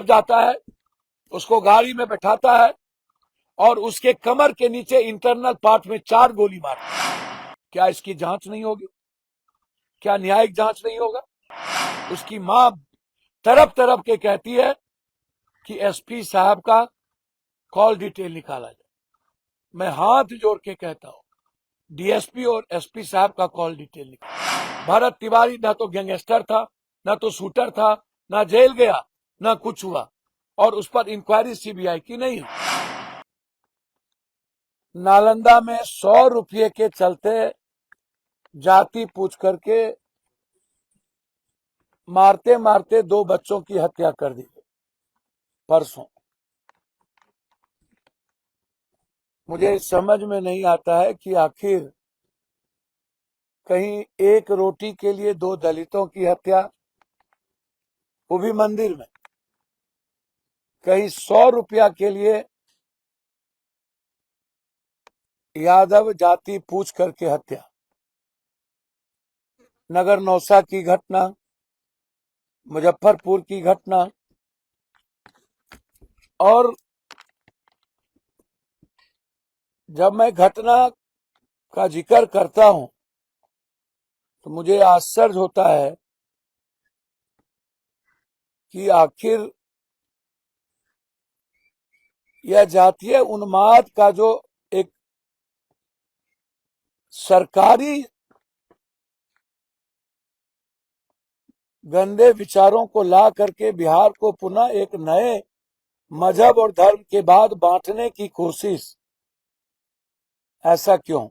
जब जाता है उसको गाड़ी में बैठाता है और उसके कमर के नीचे इंटरनल पार्ट में 4 गोली मारता है। क्या इसकी जांच नहीं होगी? क्या न्यायिक जांच नहीं होगा? उसकी मां तरफ तरफ के कहती है कि एसपी साहब का कॉल डिटेल निकाला जाए। मैं हाथ जोड़ के कहता हूं, डीएसपी और एसपी साहब का कॉल डिटेल निकाला। भरत तिवारी ना तो गैंगस्टर था, ना तो शूटर था, ना जेल गया, ना कुछ हुआ, और उस पर इंक्वायरी सीबीआई की नहीं हुई। नालंदा में 100 रुपये के चलते जाति पूछ करके मारते मारते 2 बच्चों की हत्या कर दी परसों। मुझे समझ में नहीं आता है कि आखिर कहीं एक रोटी के लिए 2 दलितों की हत्या, वो भी मंदिर में, कहीं 100 रुपया के लिए यादव जाति पूछ करके हत्या, नगर नौसा की घटना, मुजफ्फरपुर की घटना। और जब मैं घटना का जिक्र करता हूं तो मुझे आश्चर्य होता है कि आखिर यह जातीय उन्माद का जो एक सरकारी गंदे विचारों को ला करके बिहार को पुनः एक नए मजहब और धर्म के बाद बांटने की कोशिश, ऐसा क्यों?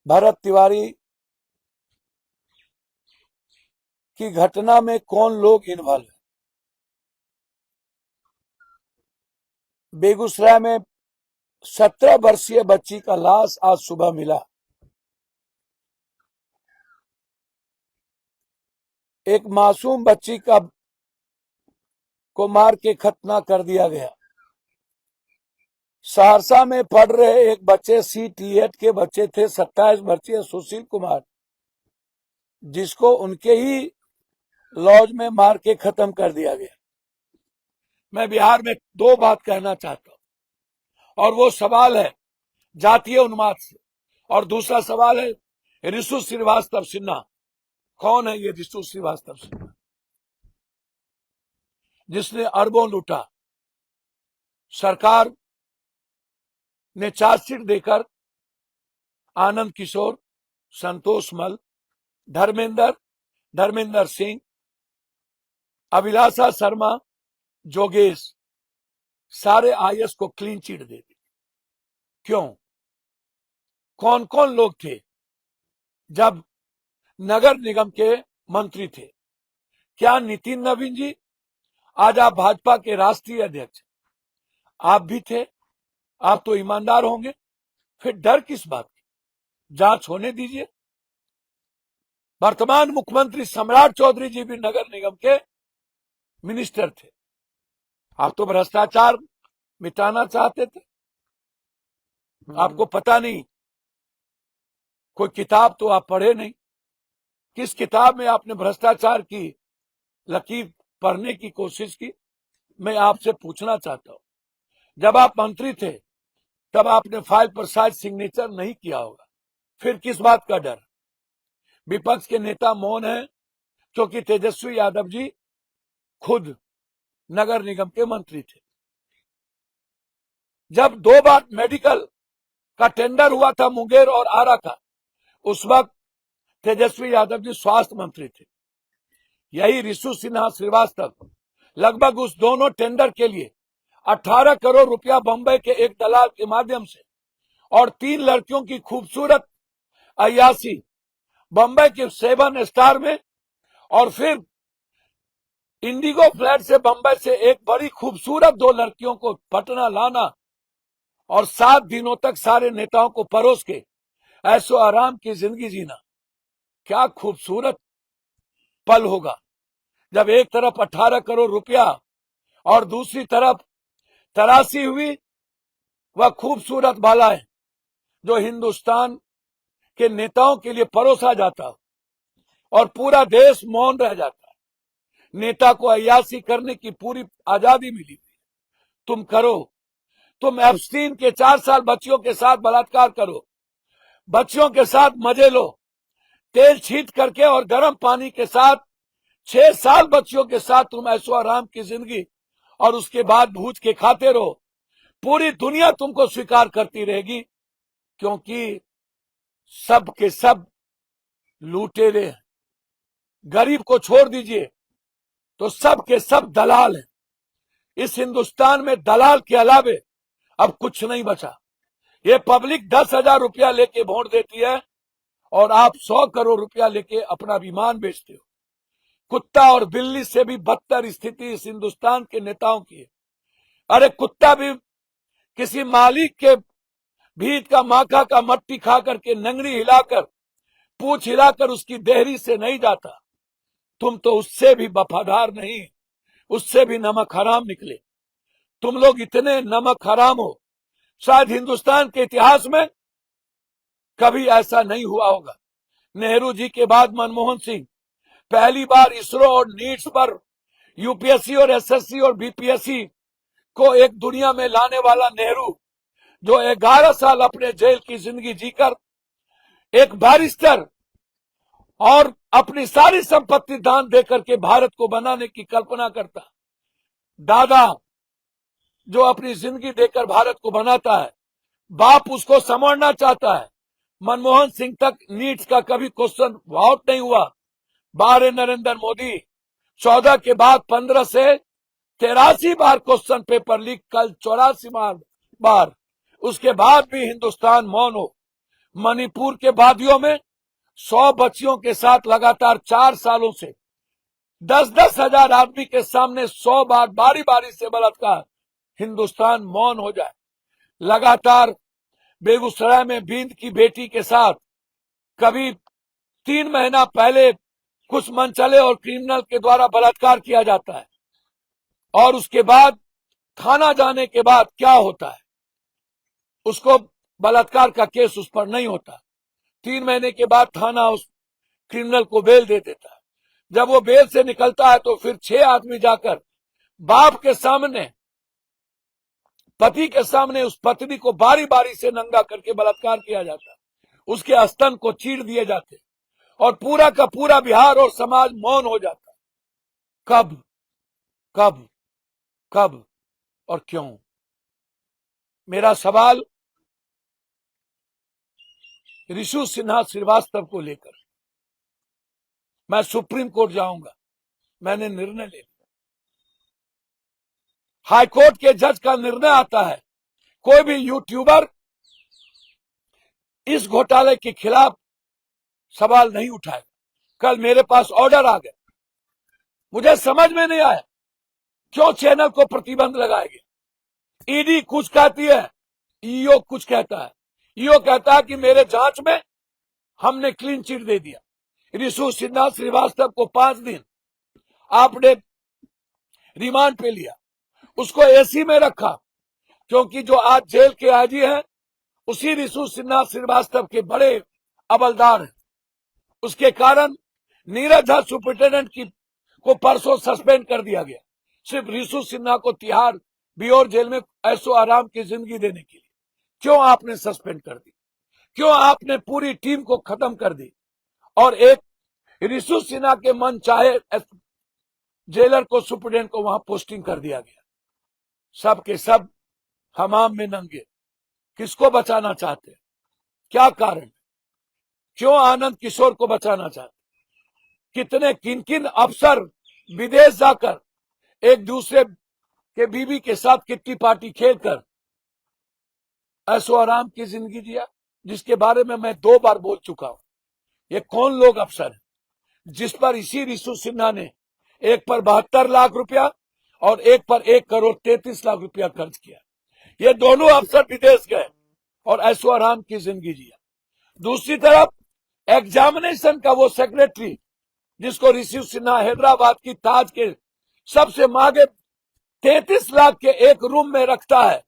भरत तिवारी की घटना में कौन लोग इन्वॉल्व है? बेगूसराय में 17 वर्षीय बच्ची का लाश आज सुबह मिला। एक मासूम बच्ची को मार के खतना कर दिया गया। सहरसा में पढ़ रहे एक बच्चे, CTET के बच्चे थे, 27 वर्षीय सुशील कुमार, जिसको उनके ही लॉज में मार के खत्म कर दिया गया। मैं बिहार में 2 बात कहना चाहता हूं, और वो सवाल है जातीय उन्माद से, और दूसरा सवाल है ऋषु श्रीवास्तव सिन्हा। कौन है ये ऋषु श्रीवास्तव सिन्हा, जिसने अरबों लूटा? सरकार ने चार्जशीट देकर आनंद किशोर, संतोष मल, धर्मेंद्र सिंह, अभिलाषा शर्मा, जोगेश, सारे आईएएस को क्लीन चिट दे दी। क्यों? कौन कौन लोग थे जब नगर निगम के मंत्री थे? क्या नितिन नवीन जी, आज आप भाजपा के राष्ट्रीय अध्यक्ष, आप भी थे, आप तो ईमानदार होंगे, फिर डर किस बात की? जांच होने दीजिए। वर्तमान मुख्यमंत्री सम्राट चौधरी जी भी नगर निगम के मिनिस्टर थे। आप तो भ्रष्टाचार मिटाना चाहते थे, आपको पता नहीं, कोई किताब तो आप पढ़े नहीं। किस किताब में आपने भ्रष्टाचार की लकीर पढ़ने की कोशिश की? मैं आपसे पूछना चाहता हूं, जब आप मंत्री थे तब आपने फाइल पर शायद सिग्नेचर नहीं किया होगा, फिर किस बात का डर? विपक्ष के नेता मौन है क्योंकि तेजस्वी यादव जी खुद नगर निगम के मंत्री थे। जब 2 बार मेडिकल का टेंडर हुआ था मुंगेर और आरा का, उस वक्त तेजस्वी यादव जी स्वास्थ्य मंत्री थे। यही ऋषु सिन्हा श्रीवास्तव लगभग उस दोनों टेंडर के लिए 18 करोड़ रुपया बंबई के एक दलाल के माध्यम से और 3 लड़कियों की खूबसूरत अय्यासी बंबई के 7 स्टार में, और फिर इंडिगो फ्लाइट से बंबई से एक बड़ी खूबसूरत 2 लड़कियों को पटना लाना और 7 दिनों तक सारे नेताओं को परोस के ऐशो आराम की जिंदगी जीना, क्या खूबसूरत पल होगा जब एक तरफ 18 करोड़ रुपया और दूसरी तरफ तराशी हुई वह खूबसूरत बालाएं जो हिंदुस्तान के नेताओं के लिए परोसा जाता, और पूरा देश मौन रह जाता है। नेता को अय्याशी करने की पूरी आजादी मिली हुई, तुम करो। तुम एप्स्टीन के 4 साल बच्चियों के साथ बलात्कार करो, बच्चियों के साथ मजे लो, तेल छीट करके और गर्म पानी के साथ 6 साल बच्चियों के साथ तुम ऐशो आराम की जिंदगी और उसके बाद भूज के खाते रहो। पूरी दुनिया तुमको स्वीकार करती रहेगी, क्योंकि सब के सब लुटेरे हैं। गरीब को छोड़ दीजिए तो सब के सब दलाल हैं। इस हिंदुस्तान में दलाल के अलावे अब कुछ नहीं बचा। ये पब्लिक 10,000 रुपया लेके वोट देती है और आप 100 करोड़ रुपया लेके अपना विमान बेचते हो। कुत्ता और बिल्ली से भी बदतर स्थिति इस हिंदुस्तान के नेताओं की है। अरे कुत्ता भी किसी मालिक के भीत का माखा का मट्टी खा करके नंगड़ी हिलाकर पूछ हिलाकर उसकी देहरी से नहीं जाता। तुम तो उससे भी वफादार नहीं, उससे भी नमक हराम निकले। तुम लोग इतने नमक हराम हो, शायद हिंदुस्तान के इतिहास में कभी ऐसा नहीं हुआ होगा। नेहरू जी के बाद मनमोहन सिंह पहली बार इसरो और नीट्स पर यूपीएससी और एसएससी और बीपीएससी को एक दुनिया में लाने वाला नेहरू, जो 11 साल अपने जेल की जिंदगी जीकर एक बैरिस्टर और अपनी सारी संपत्ति दान देकर के भारत को बनाने की कल्पना करता। दादा जो अपनी जिंदगी देकर भारत को बनाता है, बाप उसको संवारना चाहता है। मनमोहन सिंह तक नीट्स का कभी क्वेश्चन वोट नहीं हुआ। 12 नरेंद्र मोदी 14 के बाद 15 से 83 बार क्वेश्चन पेपर लीक, कल 84 बार। उसके बाद भी हिंदुस्तान मौन हो। मणिपुर के वादियों में 100 बच्चियों के साथ लगातार 4 सालों से 10-10 हजार आदमी के सामने 100 बार बारी बारी से बलात्कार। हिंदुस्तान मौन हो जाए। लगातार बेगूसराय में बींद की बेटी के साथ कभी 3 महीना पहले कुछ मनचले और क्रिमिनल के द्वारा बलात्कार किया जाता है, और उसके बाद थाना जाने के बाद क्या होता है, उसको बलात्कार का केस उस पर नहीं होता। 3 महीने के बाद थाना उस क्रिमिनल को बेल दे देता है। जब वो बेल से निकलता है तो फिर 6 आदमी जाकर बाप के सामने, पति के सामने उस पत्नी को बारी बारी से नंगा करके बलात्कार किया जाता है। उसके स्तन को चीर दिए जाते और पूरा का पूरा बिहार और समाज मौन हो जाता। कब कब कब और क्यों? मेरा सवाल ऋषु सिन्हा श्रीवास्तव को लेकर, मैं सुप्रीम कोर्ट जाऊंगा, मैंने निर्णय ले लिया। हाईकोर्ट के जज का निर्णय आता है, कोई भी यूट्यूबर इस घोटाले के खिलाफ सवाल नहीं उठाएगा। कल मेरे पास ऑर्डर आ गया, मुझे समझ में नहीं आया क्यों चैनल को प्रतिबंध लगाया गया। ईडी कुछ कहती है, ईओ कुछ कहता है। ईओ कहता है कि मेरे जांच में हमने क्लीन चिट दे दिया। ऋषु सिन्हा श्रीवास्तव को 5 दिन आपने रिमांड पे लिया, उसको एसी में रखा, क्योंकि जो आज जेल के आईजी हैं उसी ऋषु सिन्हा श्रीवास्तव के बड़े अबलदार हैं। उसके कारण नीरज झा सुपरिटेंडेंट को परसों सस्पेंड कर दिया गया, सिर्फ ऋषु सिन्हा को तिहाड़ बियोर जेल में ऐशो आराम की जिंदगी देने के लिए। क्यों आपने सस्पेंड कर दी? क्यों आपने पूरी टीम को खत्म कर दी और एक ऋषु सिन्हा के मन चाहे जेलर को, सुपरिटेंडेंट को वहां पोस्टिंग कर दिया गया? सब के सब हमाम में नंगे। किसको बचाना चाहते? क्या कारण? क्यों आनंद किशोर को बचाना चाहते? कितने किन किन अफसर विदेश जाकर एक दूसरे के बीवी के साथ किट्टी पार्टी खेलकर ऐशो आराम की जिंदगी जिया, जिसके बारे में मैं 2 बार बोल चुका हूं। ये कौन लोग अफसर हैं जिस पर इसी ऋषु सिन्हा ने एक पर 72 लाख रुपया और एक पर 1 करोड़ 33 लाख रुपया खर्च किया। ये दोनों अफसर विदेश गए और ऐशो आराम की जिंदगी जिया। दूसरी तरफ एग्जामिनेशन का वो सेक्रेटरी जिसको ऋषु सिन्हा हैदराबाद की ताज के सबसे महंगे 33 लाख के एक रूम में रखता है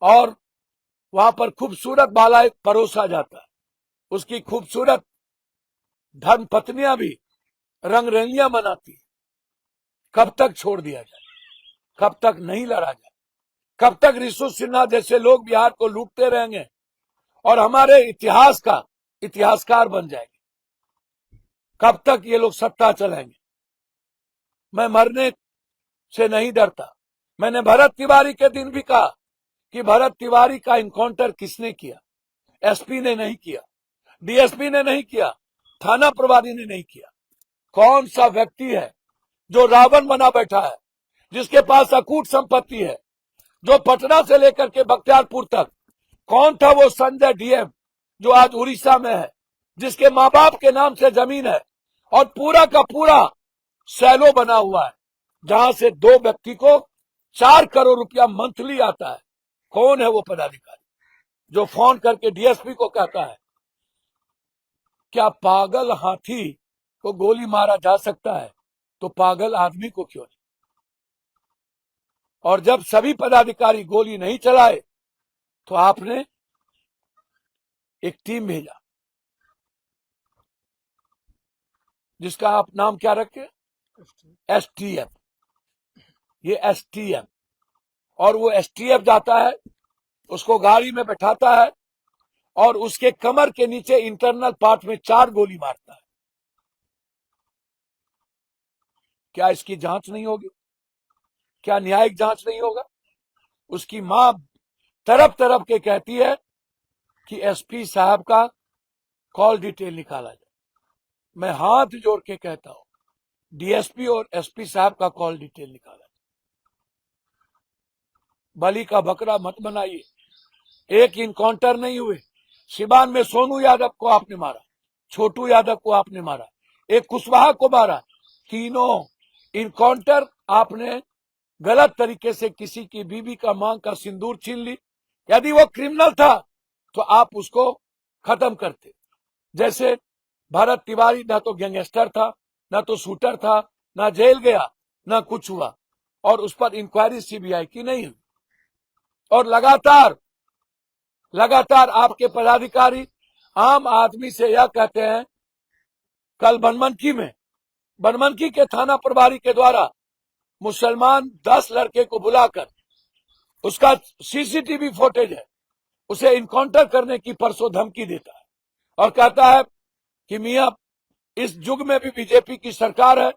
और वहां पर खूबसूरत बाला परोसा जाता है। उसकी खूबसूरत धर्म पत्नियां भी रंगरलियां मनाती है। कब तक छोड़ दिया जाए? कब तक नहीं लड़ा जाए? कब तक रिशु सिन्हा जैसे लोग बिहार को लूटते रहेंगे और हमारे इतिहास का इतिहासकार बन जाएंगे? कब तक ये लोग सत्ता चलाएंगे? मैं मरने से नहीं डरता। मैंने भरत तिवारी के दिन भी कहा कि भरत तिवारी का इनकाउंटर किसने किया? एसपी ने नहीं किया, डीएसपी ने नहीं किया, थाना प्रभारी ने नहीं किया। कौन सा व्यक्ति है जो रावण बना बैठा है, जिसके पास अकूट संपत्ति है, जो पटना से लेकर के बख्तियारपुर तक? कौन था वो संजय डीएम जो आज उड़ीसा में है, जिसके माँ बाप के नाम से जमीन है और पूरा का पूरा सैलो बना हुआ है, जहां से दो व्यक्ति को 4 करोड़ रुपया मंथली आता है? कौन है वो पदाधिकारी जो फोन करके डीएसपी को कहता है? क्या पागल हाथी को गोली मारा जा सकता है तो पागल आदमी को क्यों नहीं? और जब सभी पदाधिकारी गोली नहीं चलाए तो आपने एक टीम भेजा, जिसका आप नाम क्या रखे? एसटीएफ। ये एसटीएफ, और वो एसटीएफ जाता है, उसको गाड़ी में बैठाता है और उसके कमर के नीचे इंटरनल पार्ट में 4 गोली मारता है। क्या इसकी जांच नहीं होगी? क्या न्यायिक जांच नहीं होगा? उसकी मां तरफ तरफ के कहती है कि एसपी साहब का कॉल डिटेल निकाला जाए। मैं हाथ जोड़ के कहता हूं, डीएसपी और एसपी साहब का कॉल डिटेल निकाला जाए। बलि का बकरा मत बनाइए। एक इनकाउंटर नहीं हुए। सिवान में सोनू यादव को आपने मारा, छोटू यादव को आपने मारा, एक कुशवाहा को मारा। तीनों इनकाउंटर आपने गलत तरीके से किसी की बीबी का मांग का सिंदूर छीन ली। यदि वो क्रिमिनल था तो आप उसको खत्म करते। जैसे भरत तिवारी ना तो गैंगस्टर था, ना तो शूटर था, ना जेल गया, ना कुछ हुआ, और उस पर इंक्वायरी सीबीआई की नहीं हुई। और लगातार आपके पदाधिकारी आम आदमी से यह कहते हैं। कल बनमनकी के थाना प्रभारी के द्वारा मुसलमान 10 लड़के को बुलाकर, उसका सीसीटीवी फुटेज है, उसे इनकाउंटर करने की परसों धमकी देता है और कहता है कि मियां, इस युग में भी बीजेपी की सरकार है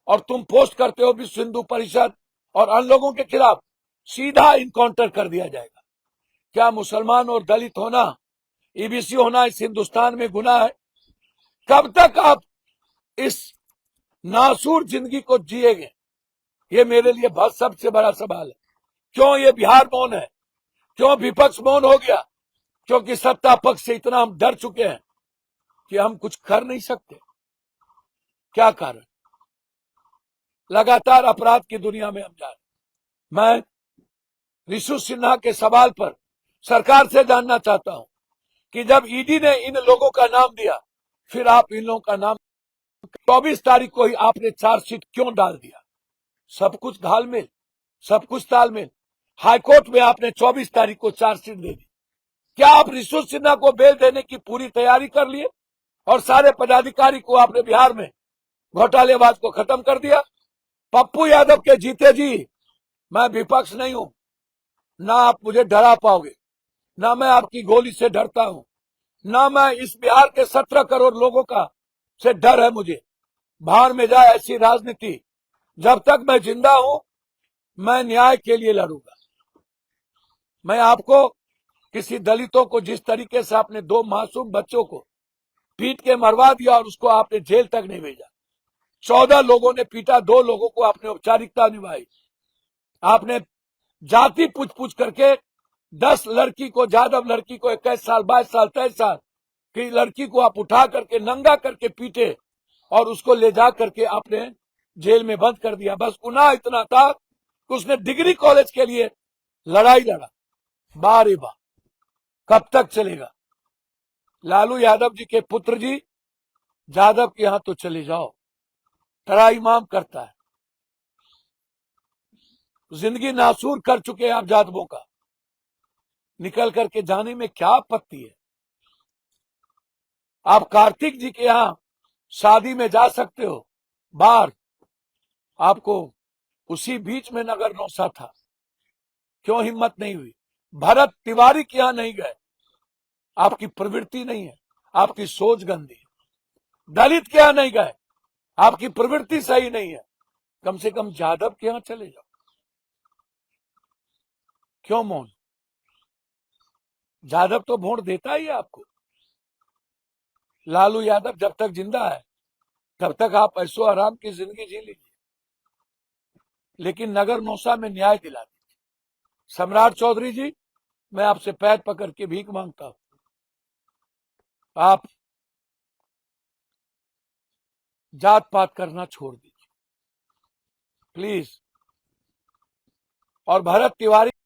और तुम पोस्ट करते हो विश्व हिंदू परिषद और अन्य लोगों के खिलाफ, सीधा इनकाउंटर कर दिया जाएगा। क्या मुसलमान और दलित होना, ईबीसी होना इस हिंदुस्तान में गुनाह है? कब तक आप इस नासूर जिंदगी को जिएंगे? ये मेरे लिए बहुत सबसे बड़ा सवाल है। क्यों ये बिहार मौन है? क्यों विपक्ष मौन हो गया? क्योंकि सत्ता पक्ष से इतना हम डर चुके हैं कि हम कुछ कर नहीं सकते। क्या कारण? लगातार अपराध की दुनिया में हम जा रहे। मैं रिशु सिन्हा के सवाल पर सरकार से जानना चाहता हूं कि जब ईडी ने इन लोगों का नाम दिया, फिर आप इन लोगों का नाम 24 तारीख को ही आपने चार्जशीट क्यों डाल दिया? सब कुछ घालमेल, सब कुछ तालमेल। हाईकोर्ट में आपने 24 तारीख को चार्जशीट दे दी। क्या आप रिशु सिन्हा को बेल देने की पूरी तैयारी कर लिए और सारे पदाधिकारी को आपने बिहार में घोटालेबाज को खत्म कर दिया? पप्पू यादव के जीते जी मैं विपक्ष नहीं हूं, ना आप मुझे डरा पाओगे, ना मैं आपकी गोली से डरता हूं, ना मैं इस बिहार के 17 करोड़ लोगों का से डर है मुझे। बाहर में जाए ऐसी राजनीति। जब तक मैं जिंदा हूं, मैं न्याय के लिए लड़ूंगा। मैं आपको, किसी दलितों को जिस तरीके से आपने 2 मासूम बच्चों को पीट के मरवा दिया और उसको आपने जेल तक नहीं भेजा, 14 लोगों ने पीटा, 2 लोगों को आपने औपचारिकता निभाई, आपने जाति पूछ पूछ करके 10 लड़की को, जादव लड़की को 21 साल 22 साल 23 साल की लड़की को आप उठा करके नंगा करके पीटे और उसको ले जा करके आपने जेल में बंद कर दिया। बस गुनाह इतना था कि उसने डिग्री कॉलेज के लिए लड़ाई लड़ा। बारे बा, कब तक चलेगा? लालू यादव जी के पुत्र जी यादव के यहां तो चले जाओ, तराई इमाम करता है। जिंदगी नासूर कर चुके हैं आप यादवों का, निकल करके जाने में क्या आपत्ति है? आप कार्तिक जी के यहां शादी में जा सकते हो बाहर, आपको उसी बीच में नगर नौसा था, क्यों हिम्मत नहीं हुई? भरत तिवारी के यहां नहीं गए, आपकी प्रवृत्ति नहीं है, आपकी सोच गंदी है। दलित के यहां नहीं गए, आपकी प्रवृत्ति सही नहीं है, कम से कम जादव के यहां चले जाओ। क्यों मौन? जादव तो वोट देता ही है आपको। लालू यादव जब तक जिंदा है तब तक आप ऐसो आराम की जिंदगी जी लीजिए, लेकिन नगर नौसा में न्याय दिला दीजिए। सम्राट चौधरी जी, मैं आपसे पैर पकड़ के भीख मांगता हूं, आप जात पात करना छोड़ दीजिए प्लीज। और भरत तिवारी